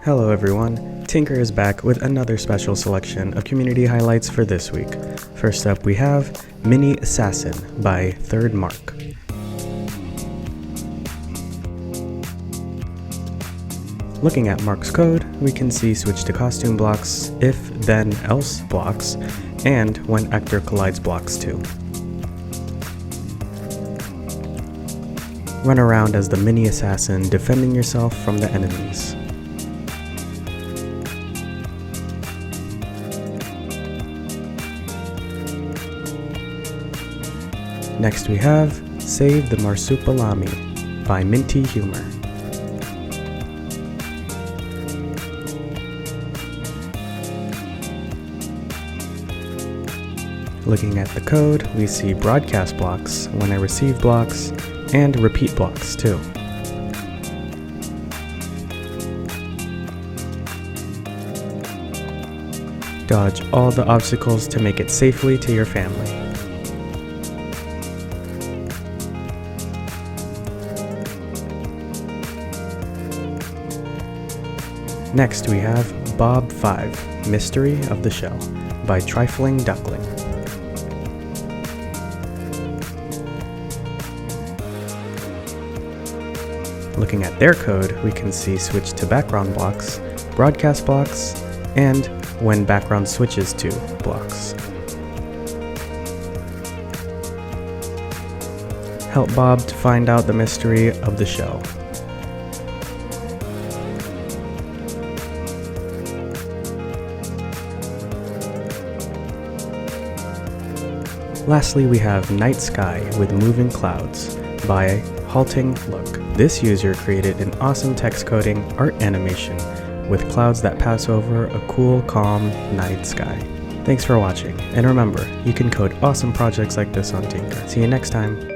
Hello everyone, Tynker is back with another special selection of community highlights for this week. First up we have Mini Assassin by Third Mark. Looking at Mark's code, we can see switch to costume blocks, if then else blocks, and when actor collides blocks too. Run around as the Mini Assassin, defending yourself from the enemies. Next we have Save the Marsupilami by Minty Humor. Looking at the code, we see broadcast blocks, when I receive blocks, and repeat blocks too. Dodge all the obstacles to make it safely to your family. Next we have Bob 5, Mystery of the Shell by Trifling Duckling. Looking at their code, we can see switch to background blocks, broadcast blocks, and when background switches to blocks. Help Bob to find out the mystery of the shell. Lastly, we have Night Sky with Moving Clouds by Halting. This user created an awesome text coding art animation with clouds that pass over a cool, calm night sky. Thanks for watching, and remember, you can code awesome projects like this on Tynker. See you next time!